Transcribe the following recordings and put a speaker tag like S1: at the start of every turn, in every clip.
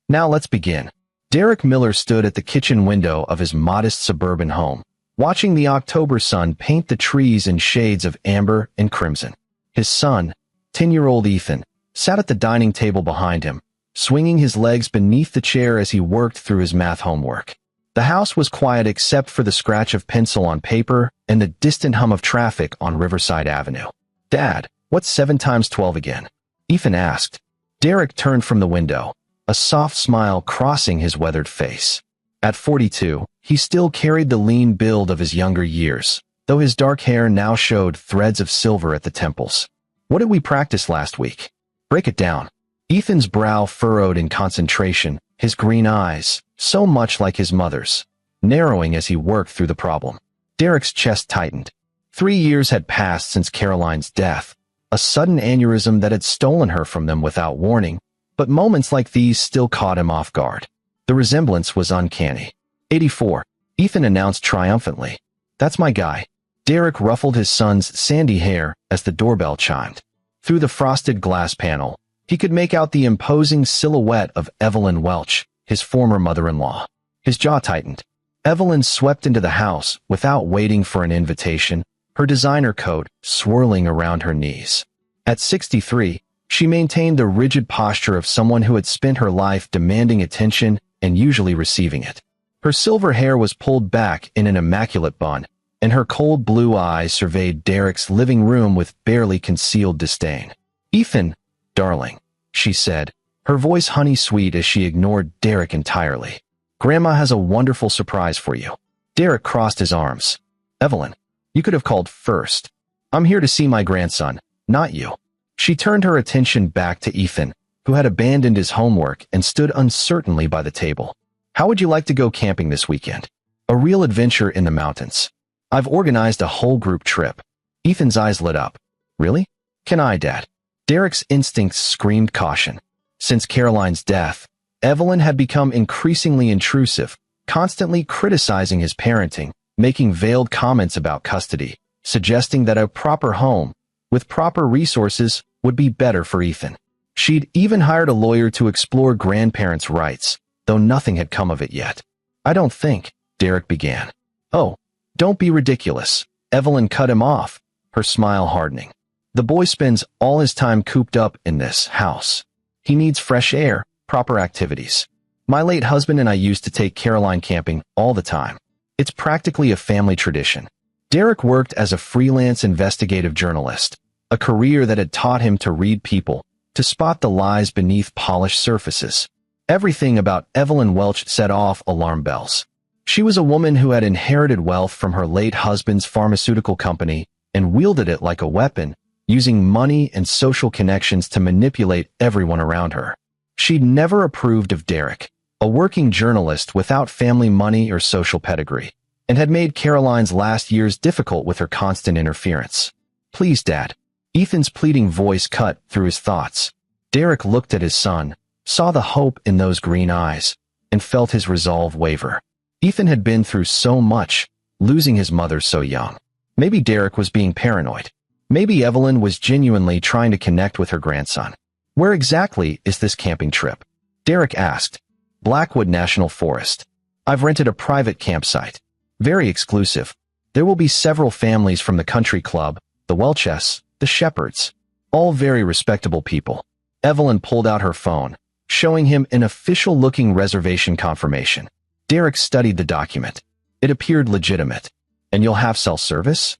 S1: Now let's begin. Derek Miller stood at the kitchen window of his modest suburban home, watching the October sun paint the trees in shades of amber and crimson. His son, 10-year-old Ethan, sat at the dining table behind him, swinging his legs beneath the chair as he worked through his math homework. The house was quiet except for the scratch of pencil on paper and the distant hum of traffic on Riverside Avenue. "Dad, what's 7 times 12 again?" Ethan asked. Derek turned from the window, a soft smile crossing his weathered face. At 42, he still carried the lean build of his younger years, though his dark hair now showed threads of silver at the temples. "What did we practice last week? Break it down." Ethan's brow furrowed in concentration, his green eyes, so much like his mother's, narrowing as he worked through the problem. Derek's chest tightened. 3 years had passed since Caroline's death, a sudden aneurysm that had stolen her from them without warning, but moments like these still caught him off guard. The resemblance was uncanny. 84, Ethan announced triumphantly. "That's my guy." Derek ruffled his son's sandy hair as the doorbell chimed. Through the frosted glass panel, he could make out the imposing silhouette of Evelyn Welch, his former mother-in-law. His jaw tightened. Evelyn swept into the house without waiting for an invitation, her designer coat swirling around her knees. At 63, she maintained the rigid posture of someone who had spent her life demanding attention and usually receiving it. Her silver hair was pulled back in an immaculate bun, and her cold blue eyes surveyed Derek's living room with barely concealed disdain. "Ethan, darling," she said, her voice honey-sweet as she ignored Derek entirely. "Grandma has a wonderful surprise for you." Derek crossed his arms. "Evelyn, you could have called first. I'm here to see my grandson, not you." She turned her attention back to Ethan, who had abandoned his homework and stood uncertainly by the table. "How would you like to go camping this weekend? A real adventure in the mountains. I've organized a whole group trip." Ethan's eyes lit up. "Really? Can I, Dad?" Derek's instincts screamed caution. Since Caroline's death, Evelyn had become increasingly intrusive, constantly criticizing his parenting, making veiled comments about custody, suggesting that a proper home, with proper resources, would be better for Ethan. She'd even hired a lawyer to explore grandparents' rights, though nothing had come of it yet. "I don't think," Derek began. "Oh, don't be ridiculous," Evelyn cut him off, her smile hardening. "The boy spends all his time cooped up in this house. He needs fresh air, proper activities. My late husband and I used to take Caroline camping all the time. It's practically a family tradition." Derek worked as a freelance investigative journalist, a career that had taught him to read people, to spot the lies beneath polished surfaces. Everything about Evelyn Welch set off alarm bells. She was a woman who had inherited wealth from her late husband's pharmaceutical company and wielded it like a weapon, using money and social connections to manipulate everyone around her. She'd never approved of Derek, a working journalist without family money or social pedigree, and had made Caroline's last years difficult with her constant interference. "Please, Dad." Ethan's pleading voice cut through his thoughts. Derek looked at his son, saw the hope in those green eyes, and felt his resolve waver. Ethan had been through so much, losing his mother so young. Maybe Derek was being paranoid. Maybe Evelyn was genuinely trying to connect with her grandson. "Where exactly is this camping trip?" Derek asked. "Blackwood National Forest. I've rented a private campsite. Very exclusive. There will be several families from the country club, the Welches, the Shepherds. All very respectable people." Evelyn pulled out her phone, showing him an official-looking reservation confirmation. Derek studied the document. It appeared legitimate. "And you'll have cell service?"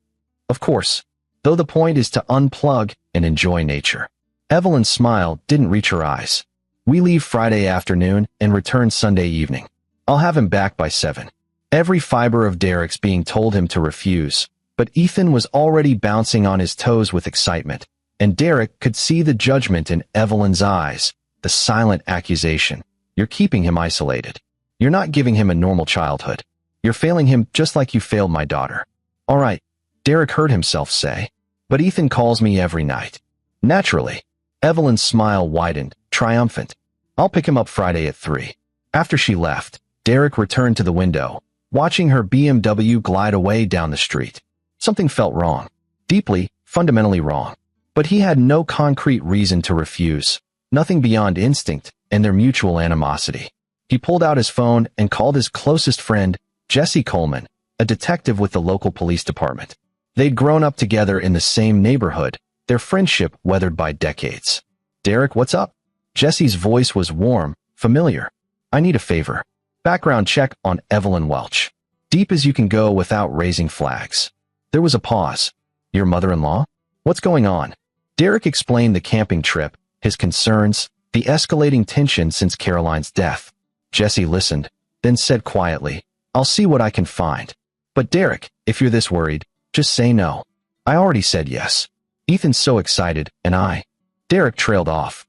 S1: "Of course. Though the point is to unplug and enjoy nature." Evelyn's smile didn't reach her eyes. "We leave Friday afternoon and return Sunday evening. I'll have him back by 7. Every fiber of Derek's being told him to refuse, but Ethan was already bouncing on his toes with excitement, and Derek could see the judgment in Evelyn's eyes, the silent accusation. "You're keeping him isolated. You're not giving him a normal childhood. You're failing him just like you failed my daughter." "All right," Derek heard himself say, "but Ethan calls me every night." "Naturally." Evelyn's smile widened, triumphant. "I'll pick him up Friday at 3. After she left, Derek returned to the window, watching her BMW glide away down the street. Something felt wrong. Deeply, fundamentally wrong. But he had no concrete reason to refuse, Nothing beyond instinct and their mutual animosity. He pulled out his phone and called his closest friend, Jesse Coleman, a detective with the local police department. They'd grown up together in the same neighborhood, their friendship weathered by decades. "Derek, what's up?" Jesse's voice was warm, familiar. "I need a favor. Background check on Evelyn Welch. Deep as you can go without raising flags." There was a pause. "Your mother-in-law? What's going on?" Derek explained the camping trip, his concerns, the escalating tension since Caroline's death. Jesse listened, then said quietly, "I'll see what I can find. But Derek, if you're this worried, just say no." "I already said yes. Ethan's so excited, and Derek trailed off.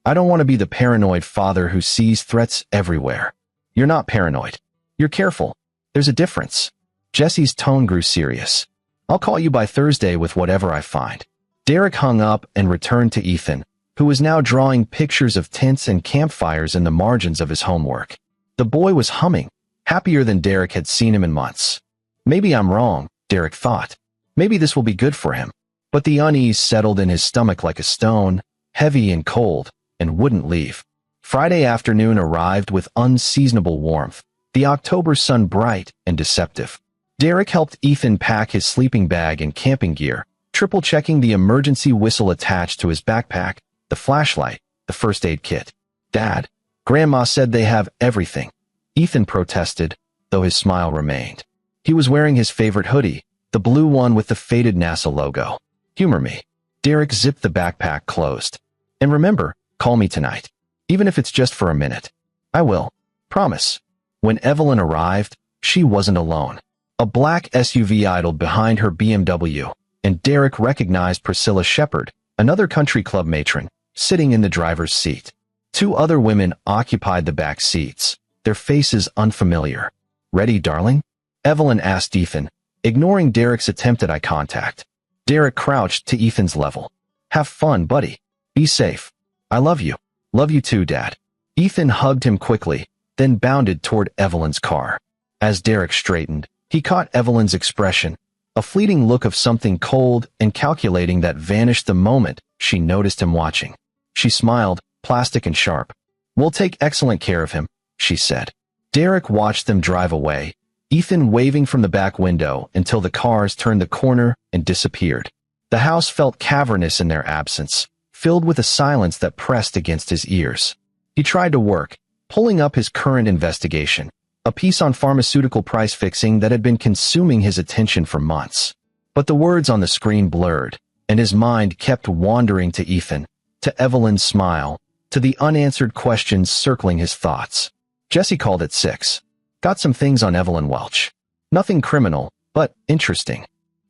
S1: "I don't want to be the paranoid father who sees threats everywhere." "You're not paranoid. You're careful. There's a difference." Jesse's tone grew serious. "I'll call you by Thursday with whatever I find." Derek hung up and returned to Ethan, who was now drawing pictures of tents and campfires in the margins of his homework. The boy was humming, happier than Derek had seen him in months. Maybe I'm wrong, Derek thought. Maybe this will be good for him. But the unease settled in his stomach like a stone, heavy and cold, and wouldn't leave. Friday afternoon arrived with unseasonable warmth, the October sun bright and deceptive. Derek helped Ethan pack his sleeping bag and camping gear, triple-checking the emergency whistle attached to his backpack, the flashlight, the first aid kit. "Dad, Grandma said they have everything." Ethan protested, though his smile remained. He was wearing his favorite hoodie, the blue one with the faded NASA logo. "Humor me." Derek zipped the backpack closed. "And remember, call me tonight. Even if it's just for a minute." "I will. Promise." When Evelyn arrived, she wasn't alone. A black SUV idled behind her BMW, and Derek recognized Priscilla Shepard, another country club matron, sitting in the driver's seat. Two other women occupied the back seats, their faces unfamiliar. "Ready, darling?" Evelyn asked Ethan, ignoring Derek's attempt at eye contact. Derek crouched to Ethan's level. "Have fun, buddy. Be safe. I love you." "Love you too, Dad." Ethan hugged him quickly, then bounded toward Evelyn's car. As Derek straightened, he caught Evelyn's expression, a fleeting look of something cold and calculating that vanished the moment she noticed him watching. She smiled, plastic and sharp. "We'll take excellent care of him," she said. Derek watched them drive away, Ethan waving from the back window until the cars turned the corner and disappeared. The house felt cavernous in their absence, filled with a silence that pressed against his ears. He tried to work, pulling up his current investigation, a piece on pharmaceutical price fixing that had been consuming his attention for months. But the words on the screen blurred, and his mind kept wandering to Ethan, to Evelyn's smile, to the unanswered questions circling his thoughts. Jesse called at 6. "Got some things on Evelyn Welch. Nothing criminal, but interesting."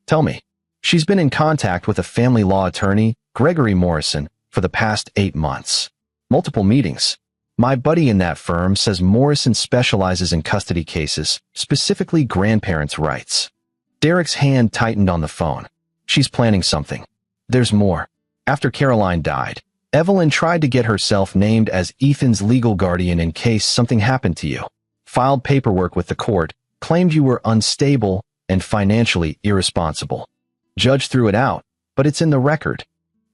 S1: "Tell me." "She's been in contact with a family law attorney, Gregory Morrison, for the past 8 months. Multiple meetings. My buddy in that firm says Morrison specializes in custody cases, specifically grandparents' rights." Derek's hand tightened on the phone. "She's planning something. There's more. After Caroline died, Evelyn tried to get herself named as Ethan's legal guardian in case something happened to you. Filed paperwork with the court, claimed you were unstable and financially irresponsible. Judge threw it out, but it's in the record.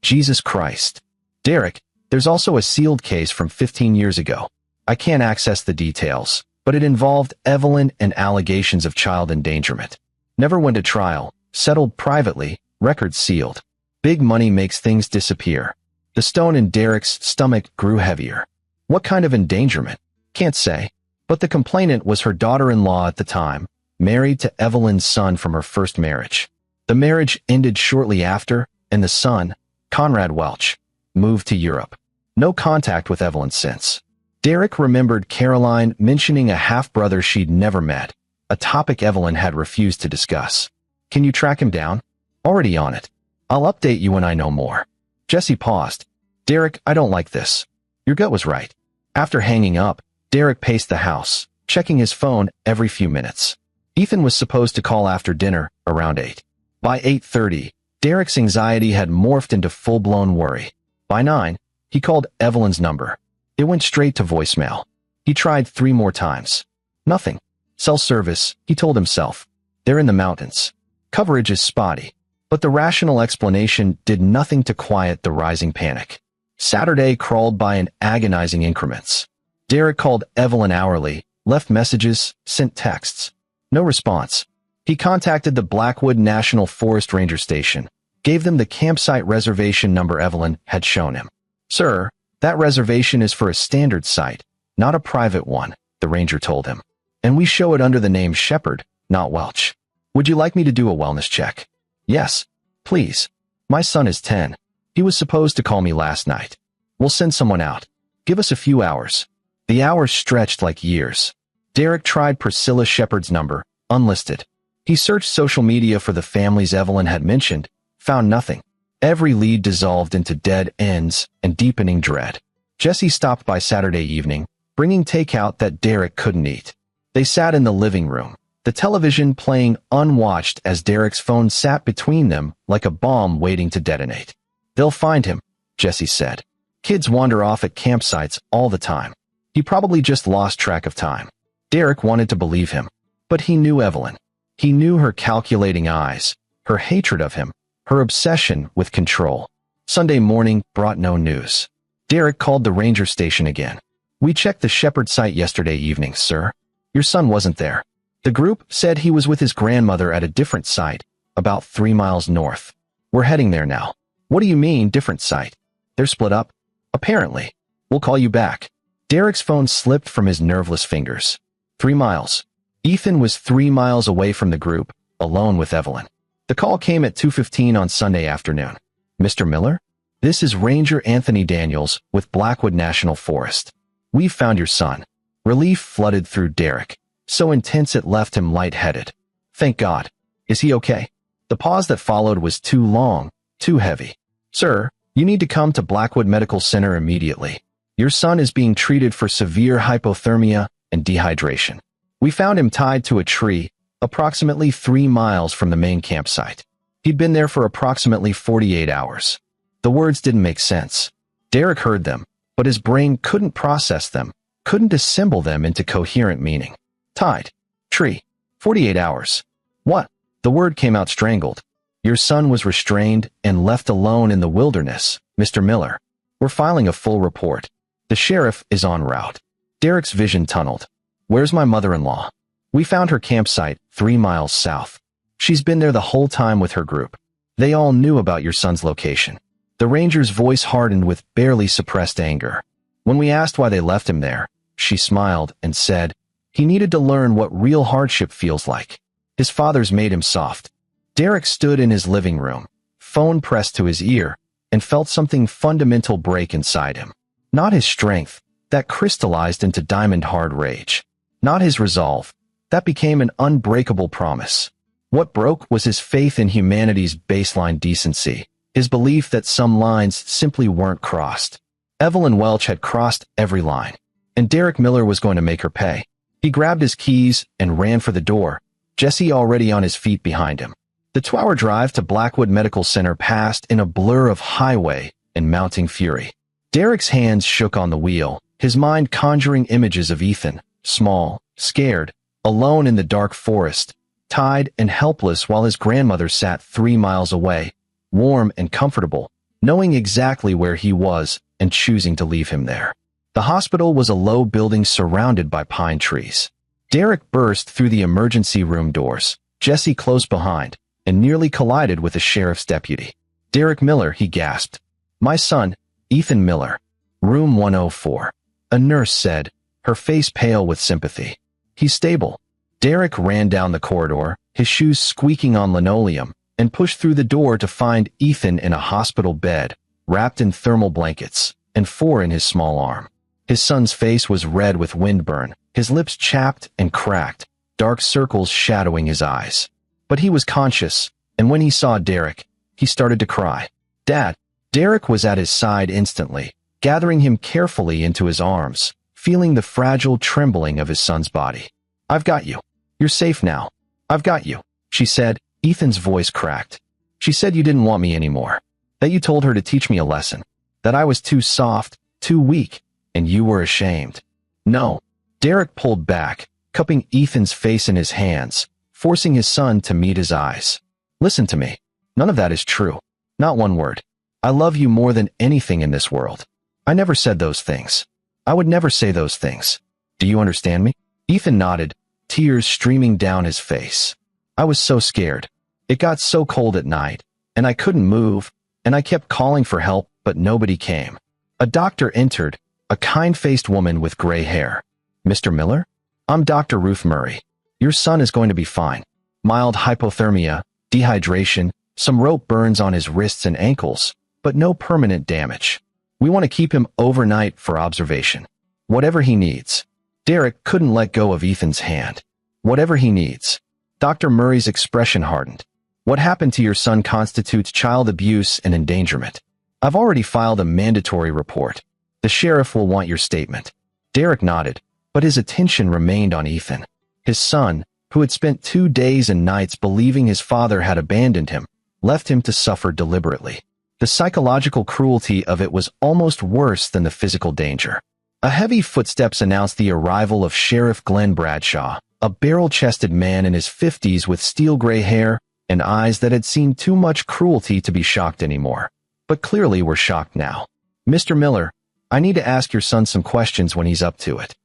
S1: Jesus Christ. Derek, there's also a sealed case from 15 years ago. I can't access the details, but it involved Evelyn and allegations of child endangerment. Never went to trial, settled privately, record sealed. Big money makes things disappear." The stone in Derek's stomach grew heavier. "What kind of endangerment?" "Can't say. But the complainant was her daughter-in-law at the time, married to Evelyn's son from her first marriage. The marriage ended shortly after, and the son, Conrad Welch, moved to Europe. No contact with Evelyn since." Derek remembered Caroline mentioning a half-brother she'd never met, a topic Evelyn had refused to discuss. "Can you track him down?" "Already on it. I'll update you when I know more." Jesse paused. "Derek, I don't like this." "Your gut was right." After hanging up, Derek paced the house, checking his phone every few minutes. Ethan was supposed to call after dinner, around 8. By 8:30, Derek's anxiety had morphed into full-blown worry. By 9, he called Evelyn's number. It went straight to voicemail. He tried 3 more times. Nothing. Cell service, he told himself. They're in the mountains. Coverage is spotty. But the rational explanation did nothing to quiet the rising panic. Saturday crawled by in agonizing increments. Derek called Evelyn hourly, left messages, sent texts. No response. He contacted the Blackwood National Forest Ranger Station, gave them the campsite reservation number Evelyn had shown him. "Sir, that reservation is for a standard site, not a private one," the ranger told him. "And we show it under the name Shepherd, not Welch. Would you like me to do a wellness check?" "Yes, please. My son is 10. He was supposed to call me last night. We'll send someone out. Give us a few hours." The hours stretched like years. Derek tried Priscilla Shepherd's number, unlisted. He searched social media for the families Evelyn had mentioned, found nothing. Every lead dissolved into dead ends and deepening dread. Jesse stopped by Saturday evening, bringing takeout that Derek couldn't eat. They sat in the living room, the television playing unwatched as Derek's phone sat between them like a bomb waiting to detonate. "They'll find him," Jesse said. "Kids wander off at campsites all the time. He probably just lost track of time." Derek wanted to believe him, but he knew Evelyn. He knew her calculating eyes, her hatred of him, her obsession with control. Sunday morning brought no news. Derek called the ranger station again. "We checked the Shepherd site yesterday evening, sir. Your son wasn't there." The group said he was with his grandmother at a different site, about 3 miles north. "We're heading there now." "What do you mean, different site?" "They're split up." "Apparently. We'll call you back." Derek's phone slipped from his nerveless fingers. 3 miles. Ethan was 3 miles away from the group, alone with Evelyn. The call came at 2:15 on Sunday afternoon. "Mr. Miller? This is Ranger Anthony Daniels with Blackwood National Forest. We've found your son." Relief flooded through Derek, so intense it left him lightheaded. "Thank God. Is he okay?" The pause that followed was too long, too heavy. "Sir, you need to come to Blackwood Medical Center immediately. Your son is being treated for severe hypothermia and dehydration. We found him tied to a tree, approximately 3 miles from the main campsite. He'd been there for approximately 48 hours. The words didn't make sense. Derek heard them, but his brain couldn't process them, couldn't assemble them into coherent meaning. Tied. Tree. 48 hours. What? The word came out strangled. "Your son was restrained and left alone in the wilderness, Mr. Miller. We're filing a full report. The sheriff is en route." Derek's vision tunneled. "Where's my mother-in-law?" "We found her campsite 3 miles south. She's been there the whole time with her group. They all knew about your son's location." The ranger's voice hardened with barely suppressed anger. "When we asked why they left him there," she smiled and said, "he needed to learn what real hardship feels like. His father's made him soft." Derek stood in his living room, phone pressed to his ear, and felt something fundamental break inside him. Not his strength, that crystallized into diamond-hard rage. Not his resolve, that became an unbreakable promise. What broke was his faith in humanity's baseline decency, his belief that some lines simply weren't crossed. Evelyn Welch had crossed every line, and Derek Miller was going to make her pay. He grabbed his keys and ran for the door, Jesse already on his feet behind him. The 2-hour drive to Blackwood Medical Center passed in a blur of highway and mounting fury. Derek's hands shook on the wheel, his mind conjuring images of Ethan, small, scared, alone in the dark forest, tied and helpless while his grandmother sat 3 miles away, warm and comfortable, knowing exactly where he was and choosing to leave him there. The hospital was a low building surrounded by pine trees. Derek burst through the emergency room doors, Jesse close behind, and nearly collided with a sheriff's deputy. "Derek Miller," he gasped. "My son, Ethan Miller. Room 104. A nurse said, her face pale with sympathy. "He's stable." Derek ran down the corridor, his shoes squeaking on linoleum, and pushed through the door to find Ethan in a hospital bed, wrapped in thermal blankets, and 4 in his small arm. His son's face was red with windburn, his lips chapped and cracked, dark circles shadowing his eyes. But he was conscious, and when he saw Derek, he started to cry. "Dad!" Derek was at his side instantly, gathering him carefully into his arms, feeling the fragile trembling of his son's body. "I've got you. You're safe now. I've got you," she said. Ethan's voice cracked. "She said you didn't want me anymore, that you told her to teach me a lesson, that I was too soft, too weak, and you were ashamed." "No." Derek pulled back, cupping Ethan's face in his hands, forcing his son to meet his eyes. "Listen to me. None of that is true. Not one word. I love you more than anything in this world. I never said those things. I would never say those things. Do you understand me? Ethan nodded, tears streaming down his face. I was so scared. It got so cold at night, and I couldn't move, and I kept calling for help, but nobody came. A doctor entered, a kind-faced woman with gray hair. Mr. Miller? I'm Dr. Ruth Murray. Your son is going to be fine. Mild hypothermia, dehydration, some rope burns on his wrists and ankles, but no permanent damage. We want to keep him overnight for observation. Whatever he needs. Derek couldn't let go of Ethan's hand. Whatever he needs. Dr. Murray's expression hardened. What happened to your son constitutes child abuse and endangerment. I've already filed a mandatory report. The sheriff will want your statement. Derek nodded, but his attention remained on Ethan. His son, who had spent 2 days and nights believing his father had abandoned him, left him to suffer deliberately. The psychological cruelty of it was almost worse than the physical danger. A heavy footsteps announced the arrival of Sheriff Glenn Bradshaw, a barrel-chested man in his 50s with steel-gray hair and eyes that had seen too much cruelty to be shocked anymore, but clearly were shocked now. Mr. Miller, I need to ask your son some questions when he's up to it.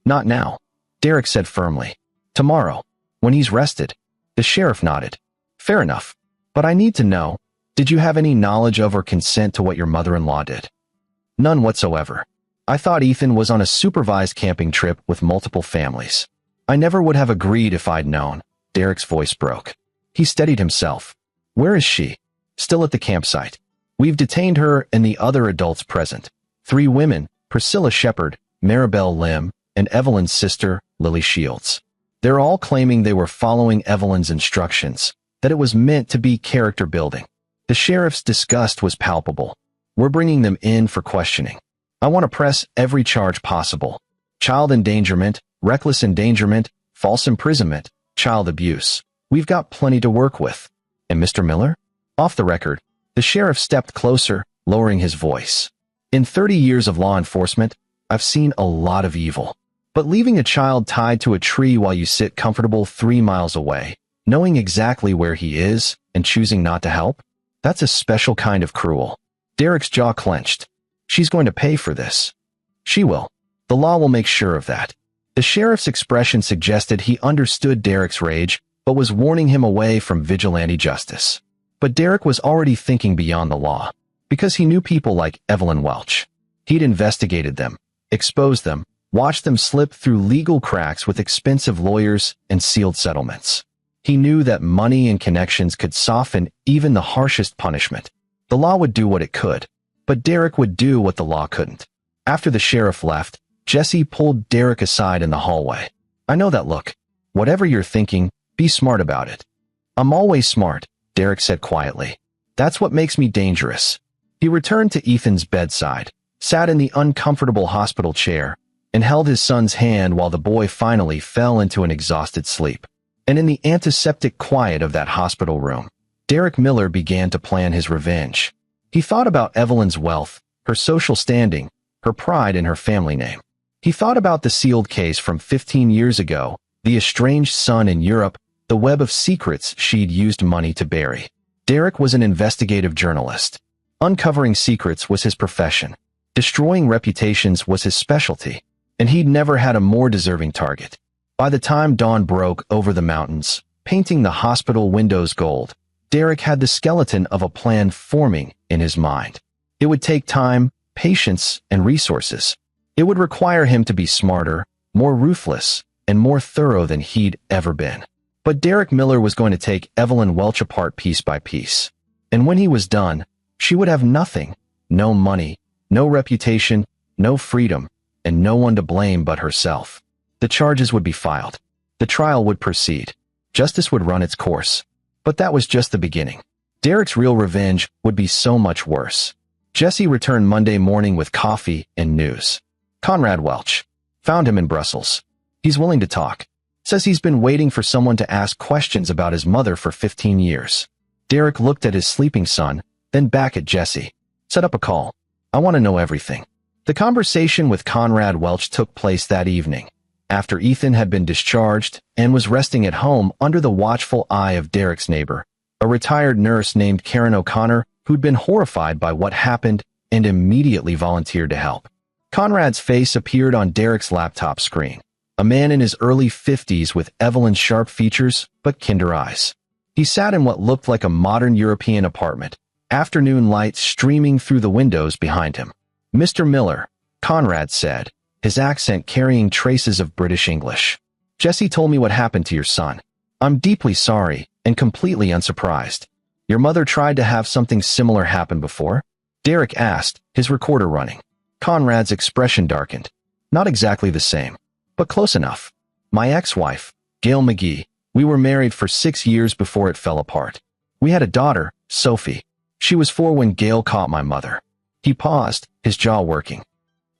S1: Not now, Derek said firmly. Tomorrow, when he's rested. The sheriff nodded. Fair enough, but I need to know, did you have any knowledge of or consent to what your mother-in-law did? None whatsoever. I thought Ethan was on a supervised camping trip with multiple families. I never would have agreed if I'd known. Derek's voice broke. He steadied himself. Where is she? Still at the campsite. We've detained her and the other adults present. 3 women, Priscilla Shepard, Maribel Lim, and Evelyn's sister, Lily Shields. They're all claiming they were following Evelyn's instructions, that it was meant to be character building. The sheriff's disgust was palpable. We're bringing them in for questioning. I want to press every charge possible. Child endangerment, reckless endangerment, false imprisonment, child abuse. We've got plenty to work with. And Mr. Miller? Off the record, the sheriff stepped closer, lowering his voice. In 30 years of law enforcement, I've seen a lot of evil. But leaving a child tied to a tree while you sit comfortable 3 miles away, knowing exactly where he is and choosing not to help, that's a special kind of cruel. Derek's jaw clenched. She's going to pay for this. She will. The law will make sure of that. The sheriff's expression suggested he understood Derek's rage, but was warning him away from vigilante justice. But Derek was already thinking beyond the law, because he knew people like Evelyn Welch. He'd investigated them, exposed them, watched them slip through legal cracks with expensive lawyers and sealed settlements. He knew that money and connections could soften even the harshest punishment. The law would do what it could, but Derek would do what the law couldn't. After the sheriff left, Jesse pulled Derek aside in the hallway. I know that look. Whatever you're thinking, be smart about it. I'm always smart, Derek said quietly. That's what makes me dangerous. He returned to Ethan's bedside, sat in the uncomfortable hospital chair, and held his son's hand while the boy finally fell into an exhausted sleep. And in the antiseptic quiet of that hospital room, Derek Miller began to plan his revenge. He thought about Evelyn's wealth, her social standing, her pride in her family name. He thought about the sealed case from 15 years ago, the estranged son in Europe, the web of secrets she'd used money to bury. Derek was an investigative journalist. Uncovering secrets was his profession. Destroying reputations was his specialty, and he'd never had a more deserving target. By the time dawn broke over the mountains, painting the hospital windows gold, Derek had the skeleton of a plan forming in his mind. It would take time, patience, and resources. It would require him to be smarter, more ruthless, and more thorough than he'd ever been. But Derek Miller was going to take Evelyn Welch apart piece by piece. And when he was done, she would have nothing, no money, no reputation, no freedom, and no one to blame but herself. The charges would be filed. The trial would proceed. Justice would run its course. But that was just the beginning. Derek's real revenge would be so much worse. Jesse returned Monday morning with coffee and news. Conrad Welch. Found him in Brussels. He's willing to talk. Says he's been waiting for someone to ask questions about his mother for 15 years. Derek looked at his sleeping son, then back at Jesse. Set up a call. I want to know everything. The conversation with Conrad Welch took place that evening, after Ethan had been discharged and was resting at home under the watchful eye of Derek's neighbor, a retired nurse named Karen O'Connor, who'd been horrified by what happened and immediately volunteered to help. Conrad's face appeared on Derek's laptop screen. A man in his early 50s with Evelyn's sharp features but kinder eyes. He sat in what looked like a modern European apartment, afternoon light streaming through the windows behind him. "Mr. Miller," Conrad said, his accent carrying traces of British English. "Jesse told me what happened to your son. I'm deeply sorry and completely unsurprised. Your mother tried to have something similar happen before?" Derek asked, his recorder running. Conrad's expression darkened. "Not exactly the same, but close enough. My ex-wife, Gail McGee, we were married for 6 years before it fell apart. We had a daughter, Sophie. She was 4 when Gail caught my mother." He paused, his jaw working.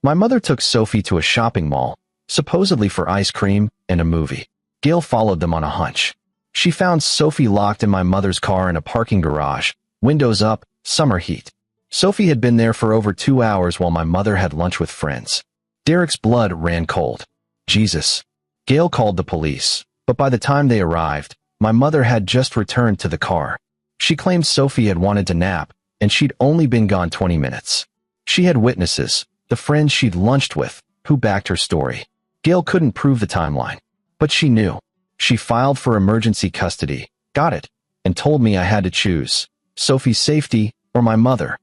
S1: "My mother took Sophie to a shopping mall, supposedly for ice cream and a movie. Gail followed them on a hunch. She found Sophie locked in my mother's car in a parking garage, windows up, summer heat. Sophie had been there for over 2 hours while my mother had lunch with friends." Derek's blood ran cold. "Jesus." Gail called the police, but by the time they arrived, my mother had just returned to the car. She claimed Sophie had wanted to nap, and she'd only been gone 20 minutes. She had witnesses, the friends she'd lunched with, who backed her story. Gail couldn't prove the timeline, but she knew. She filed for emergency custody, got it, and told me I had to choose Sophie's safety or my mother.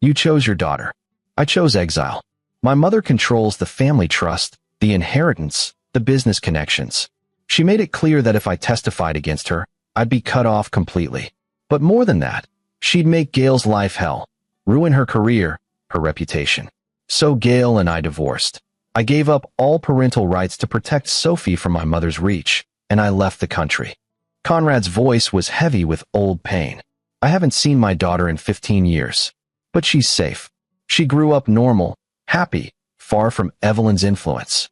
S1: "You chose your daughter. I chose exile. My mother controls the family trust, the inheritance, the business connections. She made it clear that if I testified against her, I'd be cut off completely. But more than that, she'd make Gail's life hell, ruin her career, her reputation. So Gail and I divorced. I gave up all parental rights to protect Sophie from my mother's reach, and I left the country." Conrad's voice was heavy with old pain. "I haven't seen my daughter in 15 years. But she's safe. She grew up normal, happy, far from Evelyn's influence."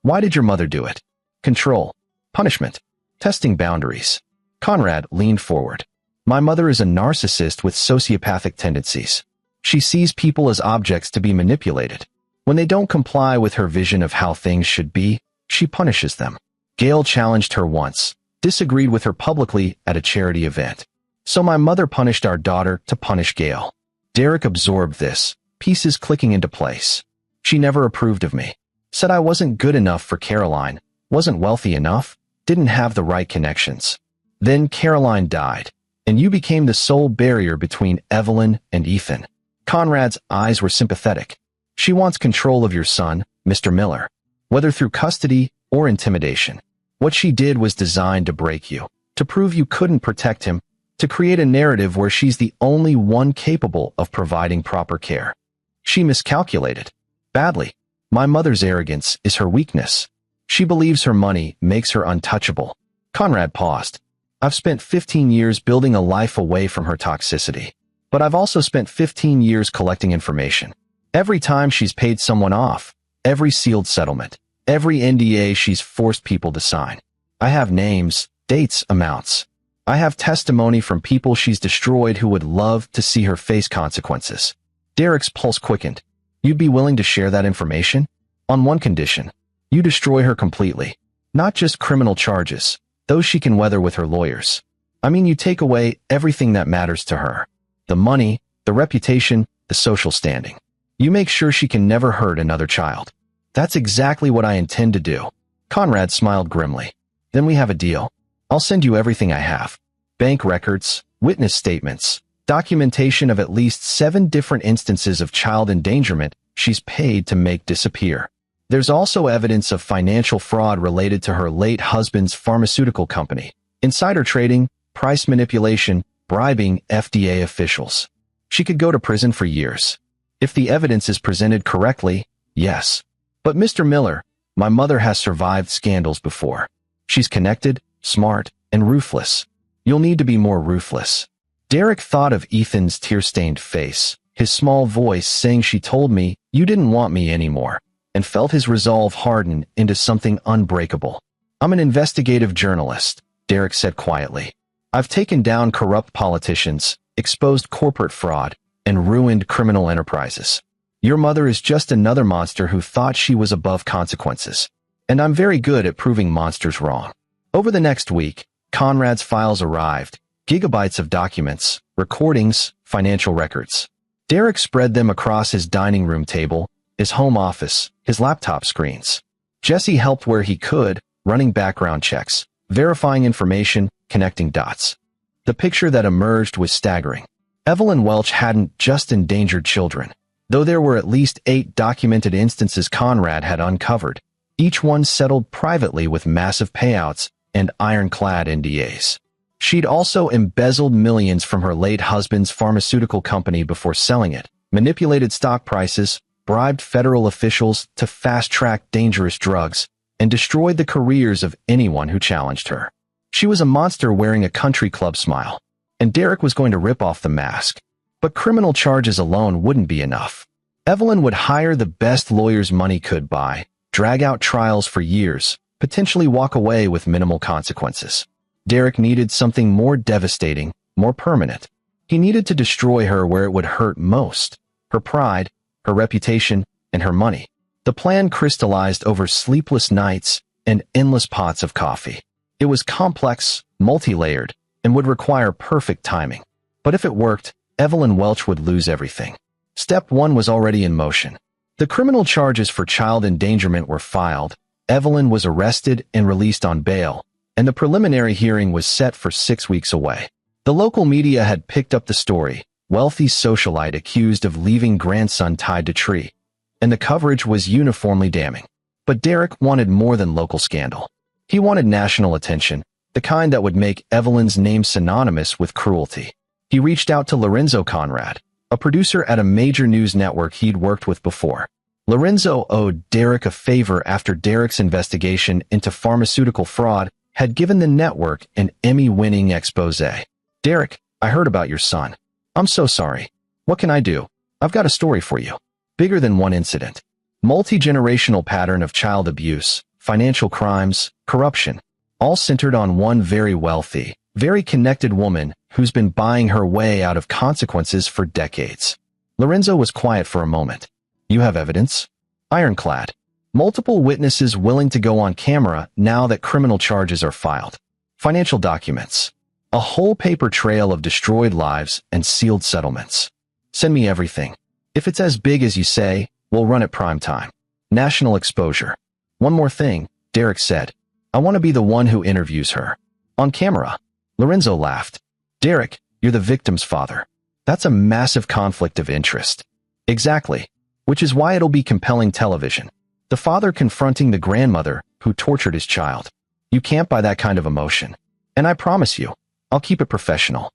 S1: "Why did your mother do it?" "Control. Punishment. Testing boundaries." Conrad leaned forward. "My mother is a narcissist with sociopathic tendencies. She sees people as objects to be manipulated. When they don't comply with her vision of how things should be, she punishes them. Gail challenged her once, disagreed with her publicly at a charity event. So my mother punished our daughter to punish Gail." Derek absorbed this, pieces clicking into place. "She never approved of me. Said I wasn't good enough for Caroline, wasn't wealthy enough, didn't have the right connections. Then Caroline died, and you became the sole barrier between Evelyn and Ethan." Conrad's eyes were sympathetic. "She wants control of your son, Mr. Miller, whether through custody or intimidation. What she did was designed to break you, to prove you couldn't protect him, to create a narrative where she's the only one capable of providing proper care. She miscalculated. Badly. My mother's arrogance is her weakness. She believes her money makes her untouchable." Conrad paused. "I've spent 15 years building a life away from her toxicity. But I've also spent 15 years collecting information. Every time she's paid someone off, every sealed settlement, every NDA she's forced people to sign. I have names, dates, amounts. I have testimony from people she's destroyed who would love to see her face consequences." Derek's pulse quickened. "You'd be willing to share that information? On one condition. You destroy her completely. Not just criminal charges, those she can weather with her lawyers. I mean, you take away everything that matters to her. The money, the reputation, the social standing. You make sure she can never hurt another child." "That's exactly what I intend to do." Conrad smiled grimly. "Then we have a deal. I'll send you everything I have. Bank records, witness statements, documentation of at least 7 different instances of child endangerment she's paid to make disappear. There's also evidence of financial fraud related to her late husband's pharmaceutical company, insider trading, price manipulation, bribing FDA officials. She could go to prison for years. If the evidence is presented correctly, yes. But Mr. Miller, my mother has survived scandals before. She's connected, smart, and ruthless. You'll need to be more ruthless." Derek thought of Ethan's tear-stained face, his small voice saying she told me you didn't want me anymore, and felt his resolve harden into something unbreakable. "I'm an investigative journalist," Derek said quietly. "I've taken down corrupt politicians, exposed corporate fraud, and ruined criminal enterprises. Your mother is just another monster who thought she was above consequences. And I'm very good at proving monsters wrong." Over the next week, Conrad's files arrived, gigabytes of documents, recordings, financial records. Derek spread them across his dining room table, his home office, his laptop screens. Jesse helped where he could, running background checks, verifying information, connecting dots. The picture that emerged was staggering. Evelyn Welch hadn't just endangered children, though there were at least 8 documented instances Conrad had uncovered, each one settled privately with massive payouts and ironclad NDAs. She'd also embezzled millions from her late husband's pharmaceutical company before selling it, manipulated stock prices, bribed federal officials to fast-track dangerous drugs, and destroyed the careers of anyone who challenged her. She was a monster wearing a country club smile, and Derek was going to rip off the mask. But criminal charges alone wouldn't be enough. Evelyn would hire the best lawyers money could buy, drag out trials for years, potentially walk away with minimal consequences. Derek needed something more devastating, more permanent. He needed to destroy her where it would hurt most: her pride, her reputation, and her money. The plan crystallized over sleepless nights and endless pots of coffee. It was complex, multi-layered, and would require perfect timing. But if it worked, Evelyn Welch would lose everything. Step 1 was already in motion. The criminal charges for child endangerment were filed, Evelyn was arrested and released on bail, and the preliminary hearing was set for 6 weeks away. The local media had picked up the story: wealthy socialite accused of leaving grandson tied to tree, and the coverage was uniformly damning. But Derek wanted more than local scandal. He wanted national attention, the kind that would make Evelyn's name synonymous with cruelty. He reached out to Lorenzo Conrad, a producer at a major news network he'd worked with before. Lorenzo owed Derek a favor after Derek's investigation into pharmaceutical fraud had given the network an Emmy-winning exposé. "Derek, I heard about your son. I'm so sorry. What can I do? I've got a story for you. Bigger than one incident. Multi-generational pattern of child abuse, financial crimes, corruption, all centered on one very wealthy, very connected woman who's been buying her way out of consequences for decades." Lorenzo was quiet for a moment. "You have evidence?" "Ironclad. Multiple witnesses willing to go on camera now that criminal charges are filed. Financial documents. A whole paper trail of destroyed lives and sealed settlements. Send me everything. If it's as big as you say, we'll run it prime time. National exposure. One more thing," Derek said. "I want to be the one who interviews her. On camera." Lorenzo laughed. "Derek, you're the victim's father. That's a massive conflict of interest." "Exactly. Which is why it'll be compelling television. The father confronting the grandmother who tortured his child. You can't buy that kind of emotion. And I promise you, I'll keep it professional.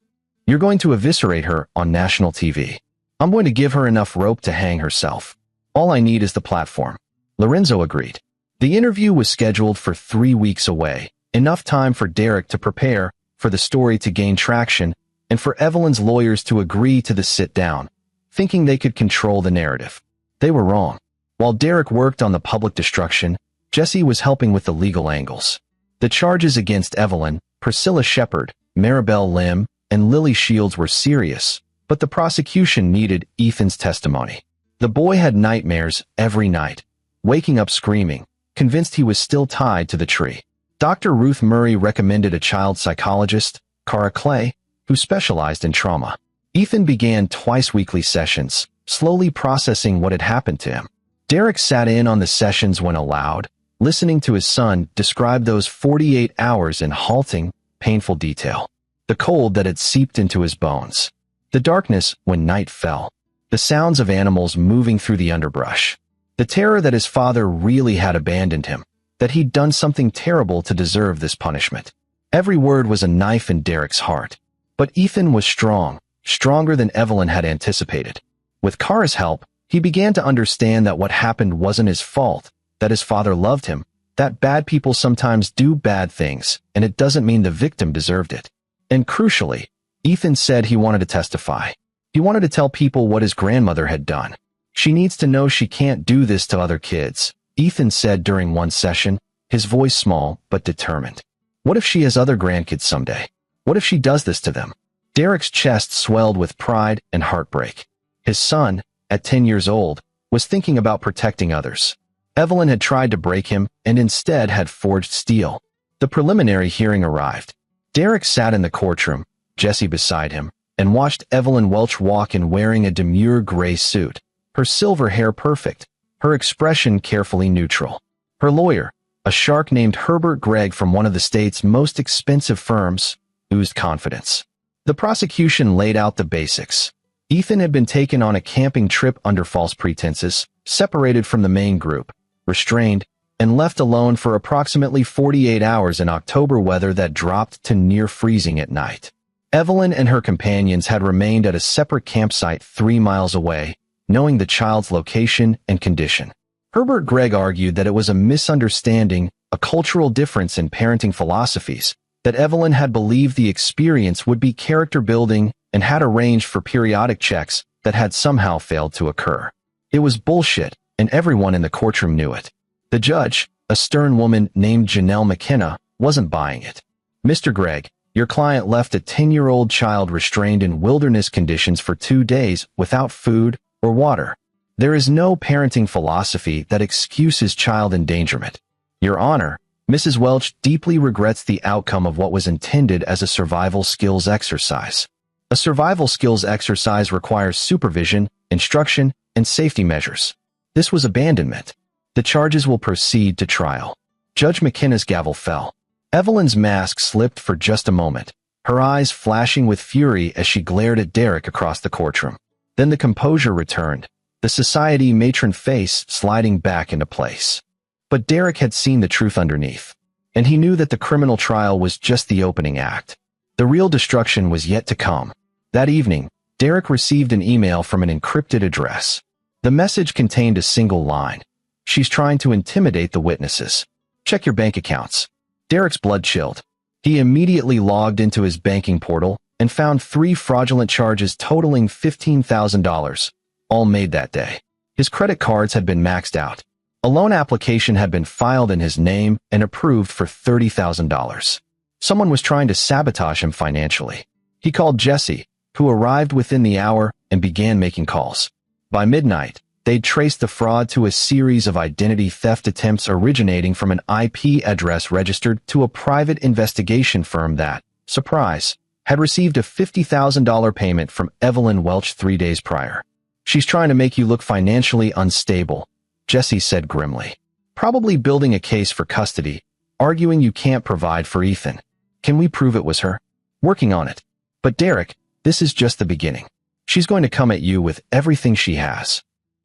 S1: You're going to eviscerate her on national TV. I'm going to give her enough rope to hang herself. All I need is the platform." Lorenzo agreed. The interview was scheduled for 3 weeks away, enough time for Derek to prepare, for the story to gain traction, and for Evelyn's lawyers to agree to the sit-down, thinking they could control the narrative. They were wrong. While Derek worked on the public destruction, Jesse was helping with the legal angles. The charges against Evelyn, Priscilla Shepard, Maribel Lim, and Lily Shields were serious, but the prosecution needed Ethan's testimony. The boy had nightmares every night, waking up screaming, convinced he was still tied to the tree. Dr. Ruth Murray recommended a child psychologist, Cara Clay, who specialized in trauma. Ethan began twice-weekly sessions, slowly processing what had happened to him. Derek sat in on the sessions when allowed, listening to his son describe those 48 hours in halting, painful detail. The cold that had seeped into his bones. The darkness when night fell. The sounds of animals moving through the underbrush. The terror that his father really had abandoned him, that he'd done something terrible to deserve this punishment. Every word was a knife in Derek's heart. But Ethan was strong, stronger than Evelyn had anticipated. With Cara's help, he began to understand that what happened wasn't his fault, that his father loved him, that bad people sometimes do bad things, and it doesn't mean the victim deserved it. And crucially, Ethan said he wanted to testify. He wanted to tell people what his grandmother had done. "She needs to know she can't do this to other kids," Ethan said during one session, his voice small but determined. "What if she has other grandkids someday? What if she does this to them?" Derek's chest swelled with pride and heartbreak. His son, at 10 years old, was thinking about protecting others. Evelyn had tried to break him and instead had forged steel. The preliminary hearing arrived. Derek sat in the courtroom, Jesse beside him, and watched Evelyn Welch walk in wearing a demure gray suit, her silver hair perfect, her expression carefully neutral. Her lawyer, a shark named Herbert Gregg from one of the state's most expensive firms, oozed confidence. The prosecution laid out the basics. Ethan had been taken on a camping trip under false pretenses, separated from the main group, restrained, and left alone for approximately 48 hours in October weather that dropped to near freezing at night. Evelyn and her companions had remained at a separate campsite 3 miles away, knowing the child's location and condition. Herbert Gregg argued that it was a misunderstanding, a cultural difference in parenting philosophies, that Evelyn had believed the experience would be character-building and had arranged for periodic checks that had somehow failed to occur. It was bullshit, and everyone in the courtroom knew it. The judge, a stern woman named Janelle McKenna, wasn't buying it. "Mr. Gregg, your client left a 10-year-old child restrained in wilderness conditions for 2 days without food or water. There is no parenting philosophy that excuses child endangerment. Your Honor, Mrs. Welch deeply regrets the outcome of what was intended as a survival skills exercise. A survival skills exercise requires supervision, instruction, and safety measures. This was abandonment. The charges will proceed to trial." Judge McKenna's gavel fell. Evelyn's mask slipped for just a moment, her eyes flashing with fury as she glared at Derek across the courtroom. Then the composure returned, the society matron face sliding back into place. But Derek had seen the truth underneath, and he knew that the criminal trial was just the opening act. The real destruction was yet to come. That evening, Derek received an email from an encrypted address. The message contained a single line. "She's trying to intimidate the witnesses. Check your bank accounts." Derek's blood chilled. He immediately logged into his banking portal and found 3 fraudulent charges totaling $15,000, all made that day. His credit cards had been maxed out. A loan application had been filed in his name and approved for $30,000. Someone was trying to sabotage him financially. He called Jesse, who arrived within the hour and began making calls. By midnight, they'd traced the fraud to a series of identity theft attempts originating from an IP address registered to a private investigation firm that, surprise, had received a $50,000 payment from Evelyn Welch 3 days prior. "She's trying to make you look financially unstable," Jesse said grimly. "Probably building a case for custody, arguing you can't provide for Ethan. Can we prove it was her?" "Working on it. But Derek, this is just the beginning. She's going to come at you with everything she has."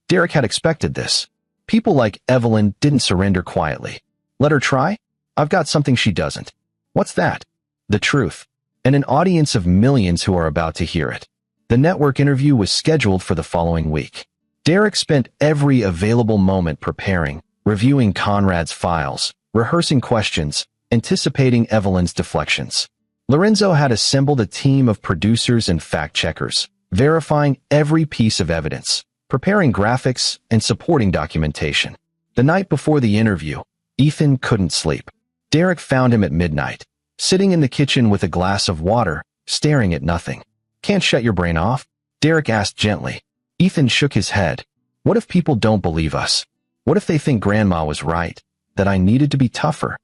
S1: Derek had expected this. People like Evelyn didn't surrender quietly. "Let her try? I've got something she doesn't." "What's that?" "The truth. And an audience of millions who are about to hear it." The network interview was scheduled for the following week. Derek spent every available moment preparing, reviewing Conrad's files, rehearsing questions, anticipating Evelyn's deflections. Lorenzo had assembled a team of producers and fact-checkers, verifying every piece of evidence, preparing graphics, and supporting documentation. The night before the interview, Ethan couldn't sleep. Derek found him at midnight, sitting in the kitchen with a glass of water, staring at nothing. "Can't shut your brain off?" Derek asked gently. Ethan shook his head. "What if people don't believe us? What if they think Grandma was right, that I needed to be tougher?"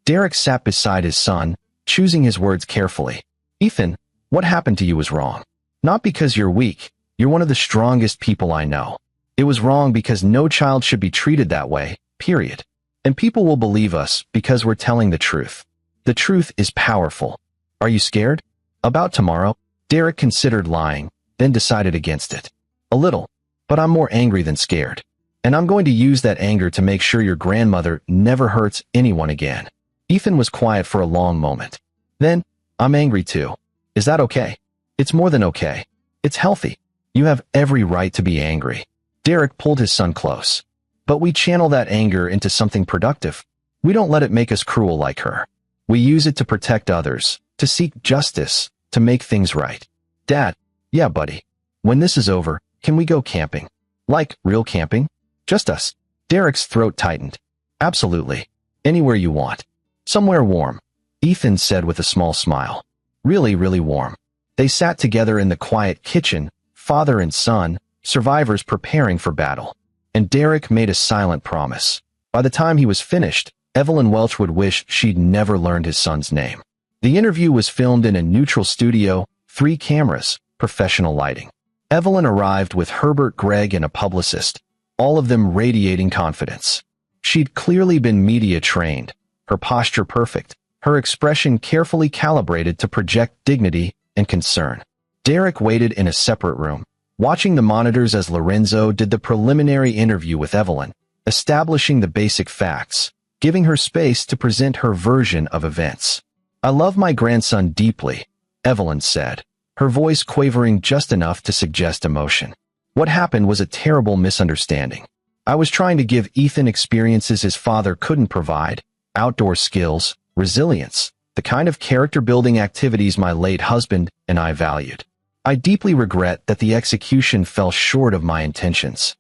S1: Derek sat beside his son, choosing his words carefully. "Ethan, what happened to you was wrong. Not because you're weak. You're one of the strongest people I know. It was wrong because no child should be treated that way, period. And people will believe us because we're telling the truth. The truth is powerful. Are you scared? About tomorrow?" Derek considered lying, then decided against it. "A little, but I'm more angry than scared. And I'm going to use that anger to make sure your grandmother never hurts anyone again." Ethan was quiet for a long moment. Then, "I'm angry too. Is that okay?" "It's more than okay. It's healthy. You have every right to be angry." Derek pulled his son close. "But we channel that anger into something productive. We don't let it make us cruel like her. We use it to protect others, to seek justice, to make things right." "Dad." "Yeah, buddy. When this is over, can we go camping? Like, real camping? Just us." Derek's throat tightened. "Absolutely. Anywhere you want. Somewhere warm," Ethan said with a small smile. "Really, really warm." They sat together in the quiet kitchen, father and son, survivors preparing for battle. And Derek made a silent promise. By the time he was finished, Evelyn Welch would wish she'd never learned his son's name. The interview was filmed in a neutral studio, 3 cameras, professional lighting. Evelyn arrived with Herbert, Greg, and a publicist, all of them radiating confidence. She'd clearly been media trained, her posture perfect, her expression carefully calibrated to project dignity and concern. Derek waited in a separate room, watching the monitors as Lorenzo did the preliminary interview with Evelyn, establishing the basic facts, giving her space to present her version of events. "I love my grandson deeply," Evelyn said, her voice quavering just enough to suggest emotion. "What happened was a terrible misunderstanding. I was trying to give Ethan experiences his father couldn't provide, outdoor skills, resilience, the kind of character-building activities my late husband and I valued. I deeply regret that the execution fell short of my intentions.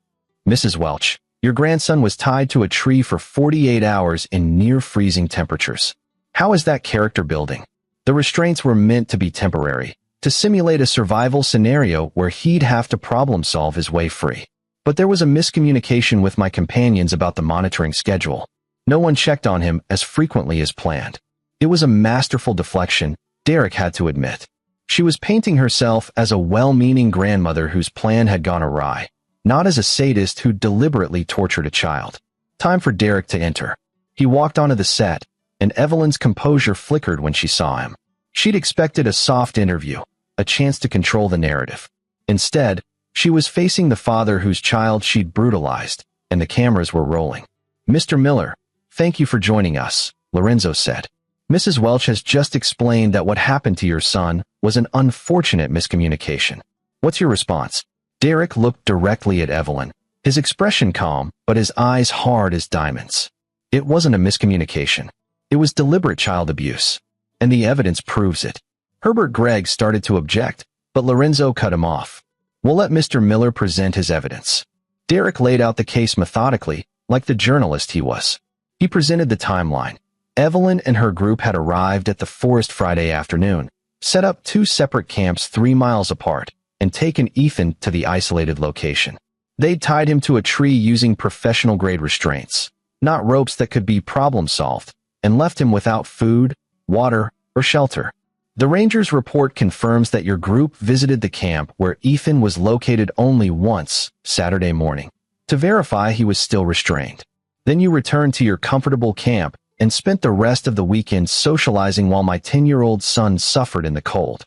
S1: Mrs. Welch, your grandson was tied to a tree for 48 hours in near-freezing temperatures. How is that character building? The restraints were meant to be temporary, to simulate a survival scenario where he'd have to problem-solve his way free. But there was a miscommunication with my companions about the monitoring schedule. No one checked on him as frequently as planned. It was a masterful deflection, Derek had to admit. She was painting herself as a well-meaning grandmother whose plan had gone awry, not as a sadist who deliberately tortured a child. Time for Derek to enter. He walked onto the set, and Evelyn's composure flickered when she saw him. She'd expected a soft interview, a chance to control the narrative. Instead, she was facing the father whose child she'd brutalized, and the cameras were rolling. "Mr. Miller, thank you for joining us," Lorenzo said. "Mrs. Welch has just explained that what happened to your son was an unfortunate miscommunication. What's your response?" Derek looked directly at Evelyn, his expression calm, but his eyes hard as diamonds. "It wasn't a miscommunication. It was deliberate child abuse. And the evidence proves it." Herbert Gregg started to object, but Lorenzo cut him off. "We'll let Mr. Miller present his evidence." Derek laid out the case methodically, like the journalist he was. He presented the timeline. Evelyn and her group had arrived at the forest Friday afternoon, set up 2 separate camps 3 miles apart, and taken Ethan to the isolated location. They'd tied him to a tree using professional-grade restraints, not ropes that could be problem-solved, and left him without food, water, or shelter. The ranger's report confirms that your group visited the camp where Ethan was located only once, Saturday morning, to verify he was still restrained. Then you returned to your comfortable camp and spent the rest of the weekend socializing while my 10-year-old son suffered in the cold.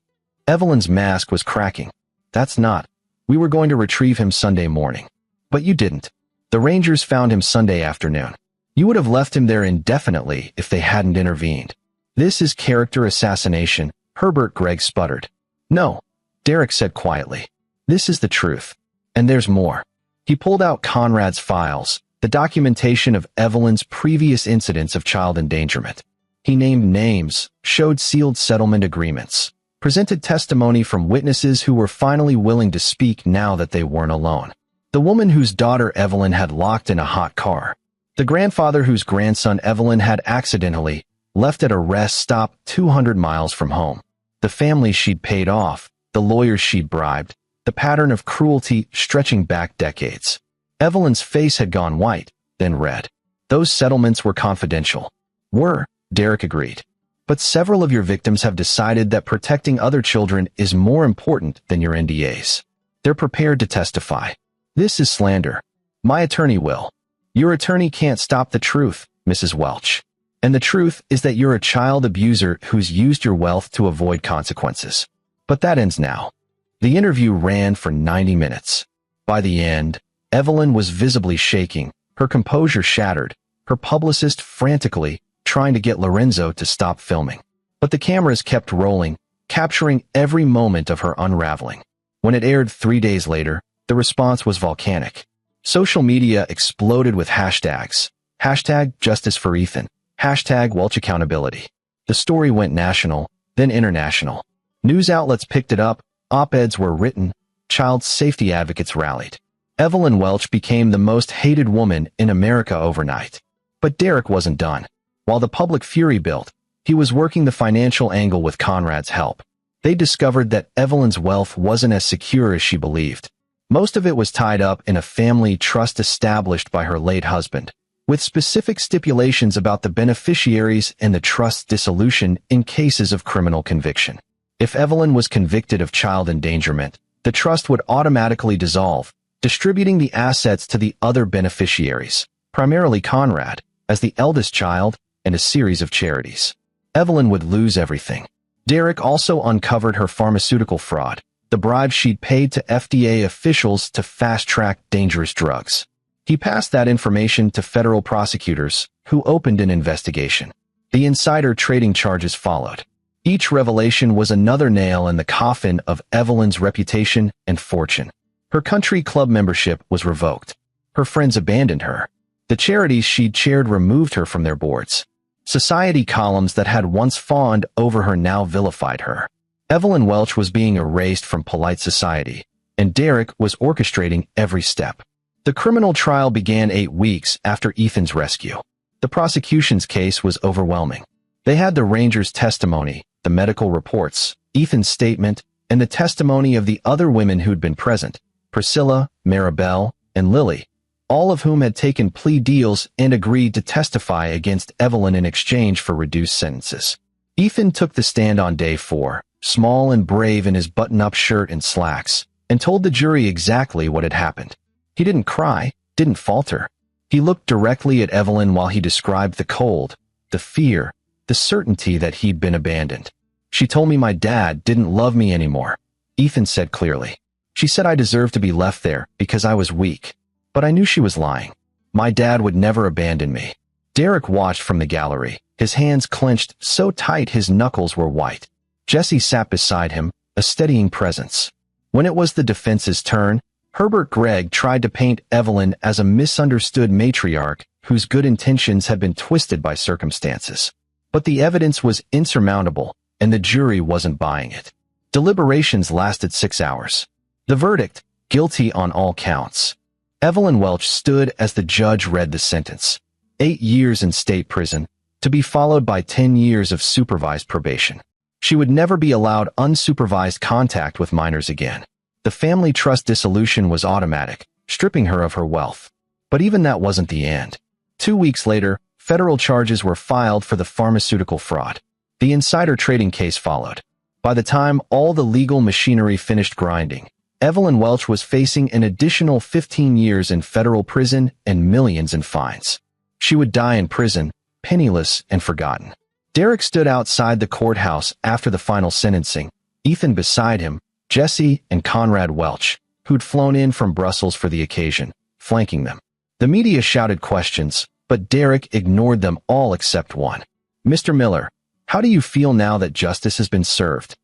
S1: Evelyn's mask was cracking. "That's not. We were going to retrieve him Sunday morning. But you didn't. The Rangers found him Sunday afternoon. You would have left him there indefinitely if they hadn't intervened." "This is character assassination," Herbert Gregg sputtered. "No," Derek said quietly. "This is the truth. And there's more." He pulled out Conrad's files, the documentation of Evelyn's previous incidents of child endangerment. He named names, showed sealed settlement agreements, presented testimony from witnesses who were finally willing to speak now that they weren't alone. The woman whose daughter Evelyn had locked in a hot car. The grandfather whose grandson Evelyn had accidentally left at a rest stop 200 miles from home. The family she'd paid off, the lawyers she'd bribed, the pattern of cruelty stretching back decades. Evelyn's face had gone white, then red. "Those settlements were confidential." "Were," Derek agreed. "But several of your victims have decided that protecting other children is more important than your NDAs. They're prepared to testify. This is slander. My attorney will." "Your attorney can't stop the truth, Mrs. Welch. And the truth is that you're a child abuser who's used your wealth to avoid consequences. But that ends now." The interview ran for 90 minutes. By the end, Evelyn was visibly shaking, her composure shattered, her publicist frantically trying to get Lorenzo to stop filming. But the cameras kept rolling, capturing every moment of her unraveling. When it aired 3 days later, the response was volcanic. Social media exploded with hashtags. Hashtag Justice for Ethan. Hashtag Welch Accountability. The story went national, then international. News outlets picked it up, op-eds were written, child safety advocates rallied. Evelyn Welch became the most hated woman in America overnight. But Derek wasn't done. While the public fury built, he was working the financial angle with Conrad's help. They discovered that Evelyn's wealth wasn't as secure as she believed. Most of it was tied up in a family trust established by her late husband, with specific stipulations about the beneficiaries and the trust's dissolution in cases of criminal conviction. If Evelyn was convicted of child endangerment, the trust would automatically dissolve, distributing the assets to the other beneficiaries, primarily Conrad, as the eldest child, and a series of charities. Evelyn would lose everything. Derek also uncovered her pharmaceutical fraud, the bribe she'd paid to FDA officials to fast-track dangerous drugs. He passed that information to federal prosecutors, who opened an investigation. The insider trading charges followed. Each revelation was another nail in the coffin of Evelyn's reputation and fortune. Her country club membership was revoked. Her friends abandoned her. The charities she'd chaired removed her from their boards. Society columns that had once fawned over her now vilified her. Evelyn Welch was being erased from polite society, and Derek was orchestrating every step. The criminal trial began 8 weeks after Ethan's rescue. The prosecution's case was overwhelming. They had the Ranger's testimony, the medical reports, Ethan's statement, and the testimony of the other women who'd been present, Priscilla, Maribel, and Lily, all of whom had taken plea deals and agreed to testify against Evelyn in exchange for reduced sentences. Ethan took the stand on day 4, small and brave in his button-up shirt and slacks, and told the jury exactly what had happened. He didn't cry, didn't falter. He looked directly at Evelyn while he described the cold, the fear, the certainty that he'd been abandoned. "She told me my dad didn't love me anymore," Ethan said clearly. "She said I deserved to be left there because I was weak. But I knew she was lying. My dad would never abandon me." Derek watched from the gallery, his hands clenched so tight his knuckles were white. Jesse sat beside him, a steadying presence. When it was the defense's turn, Herbert Gregg tried to paint Evelyn as a misunderstood matriarch whose good intentions had been twisted by circumstances. But the evidence was insurmountable, and the jury wasn't buying it. Deliberations lasted 6 hours. The verdict, guilty on all counts. Evelyn Welch stood as the judge read the sentence. 8 years in state prison, to be followed by 10 years of supervised probation. She would never be allowed unsupervised contact with minors again. The family trust dissolution was automatic, stripping her of her wealth. But even that wasn't the end. 2 weeks later, federal charges were filed for the pharmaceutical fraud. The insider trading case followed. By the time all the legal machinery finished grinding, Evelyn Welch was facing an additional 15 years in federal prison and millions in fines. She would die in prison, penniless and forgotten. Derek stood outside the courthouse after the final sentencing, Ethan beside him, Jesse and Conrad Welch, who'd flown in from Brussels for the occasion, flanking them. The media shouted questions, but Derek ignored them all except one. "Mr. Miller, how do you feel now that justice has been served?"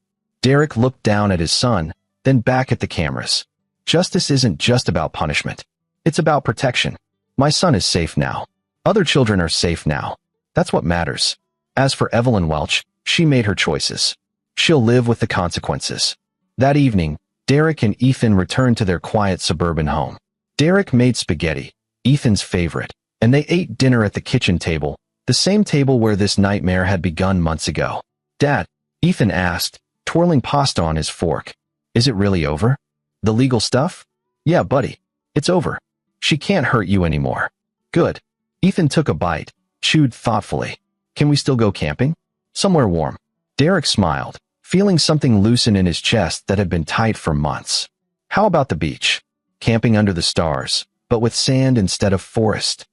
S1: Derek looked down at his son, then back at the cameras. "Justice isn't just about punishment. It's about protection. My son is safe now. Other children are safe now. That's what matters. As for Evelyn Welch, she made her choices. She'll live with the consequences." That evening, Derek and Ethan returned to their quiet suburban home. Derek made spaghetti, Ethan's favorite, and they ate dinner at the kitchen table, the same table where this nightmare had begun months ago. "Dad," Ethan asked, twirling pasta on his fork, "is it really over? The legal stuff?" "Yeah, buddy. It's over. She can't hurt you anymore." "Good." Ethan took a bite, chewed thoughtfully. "Can we still go camping? Somewhere warm." Derek smiled, feeling something loosen in his chest that had been tight for months. "How about the beach? Camping under the stars, but with sand instead of forest."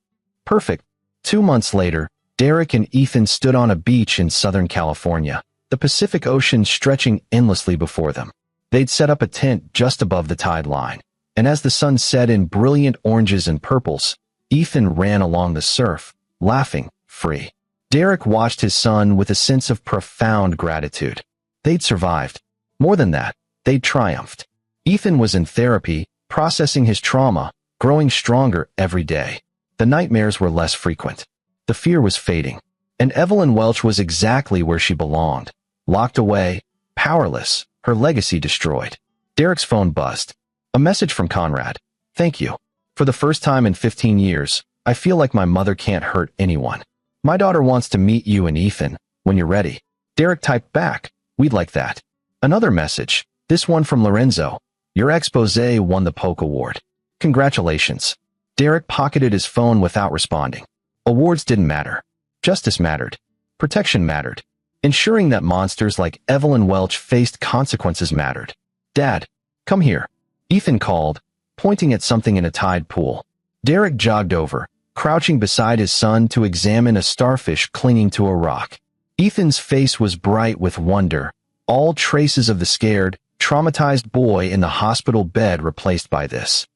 S1: "Perfect." 2 months later, Derek and Ethan stood on a beach in Southern California, the Pacific Ocean stretching endlessly before them. They'd set up a tent just above the tide line, and as the sun set in brilliant oranges and purples, Ethan ran along the surf, laughing, free. Derek watched his son with a sense of profound gratitude. They'd survived. More than that, they'd triumphed. Ethan was in therapy, processing his trauma, growing stronger every day. The nightmares were less frequent. The fear was fading. And Evelyn Welch was exactly where she belonged, locked away, powerless, her legacy destroyed. Derek's phone buzzed. A message from Conrad. "Thank you. For the first time in 15 years, I feel like my mother can't hurt anyone. My daughter wants to meet you and Ethan, when you're ready." Derek typed back, "We'd like that." Another message, this one from Lorenzo. "Your expose won the Polk Award. Congratulations." Derek pocketed his phone without responding. Awards didn't matter. Justice mattered. Protection mattered. ensuring that monsters like Evelyn Welch faced consequences mattered. "Dad, come here," Ethan called, pointing at something in a tide pool. Derek jogged over, crouching beside his son to examine a starfish clinging to a rock. Ethan's face was bright with wonder, all traces of the scared, traumatized boy in the hospital bed replaced by this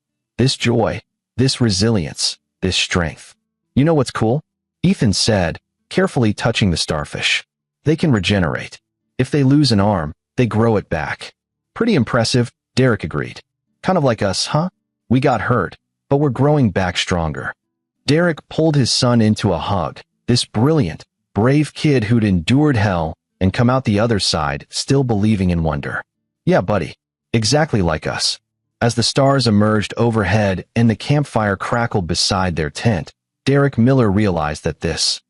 S1: joy, this resilience, this strength. "You know what's cool?" Ethan said, carefully touching the starfish. "They can regenerate. If they lose an arm, they grow it back." "Pretty impressive," Derek agreed. "Kind of like us, huh? We got hurt, but we're growing back stronger." Derek pulled his son into a hug, this brilliant, brave kid who'd endured hell and come out the other side still believing in wonder. "Yeah, buddy, exactly like us." As the stars emerged overhead and the campfire crackled beside their tent, Derek Miller realized that this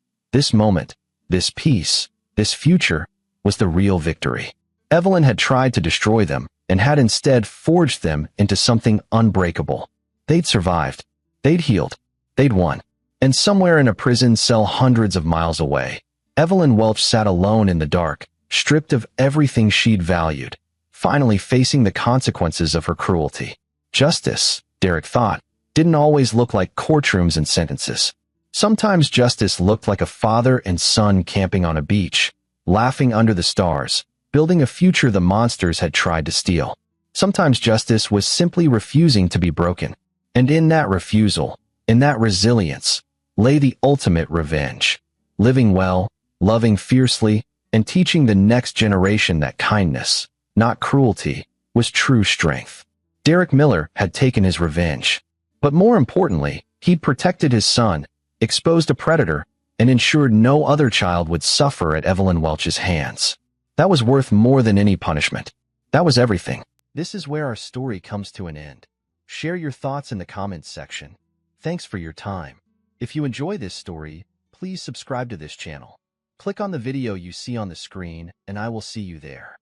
S1: moment, this peace, this future, was the real victory. Evelyn had tried to destroy them and had instead forged them into something unbreakable. They'd survived. They'd healed. They'd won. And somewhere in a prison cell hundreds of miles away, Evelyn Welch sat alone in the dark, stripped of everything she'd valued, finally facing the consequences of her cruelty. Justice, Derek thought, didn't always look like courtrooms and sentences. Sometimes justice looked like a father and son camping on a beach, laughing under the stars, building a future the monsters had tried to steal. Sometimes justice was simply refusing to be broken. And in that refusal, in that resilience, lay the ultimate revenge. Living well, loving fiercely, and teaching the next generation that kindness, not cruelty, was true strength. Derek Miller had taken his revenge. But more importantly, he'd protected his son, exposed a predator, and ensured no other child would suffer at Evelyn Welch's hands. That was worth more than any punishment. That was everything. This is where our story comes to an end. Share your thoughts in the comments section. Thanks for your time. If you enjoy this story, please subscribe to this channel. Click on the video you see on the screen, and I will see you there.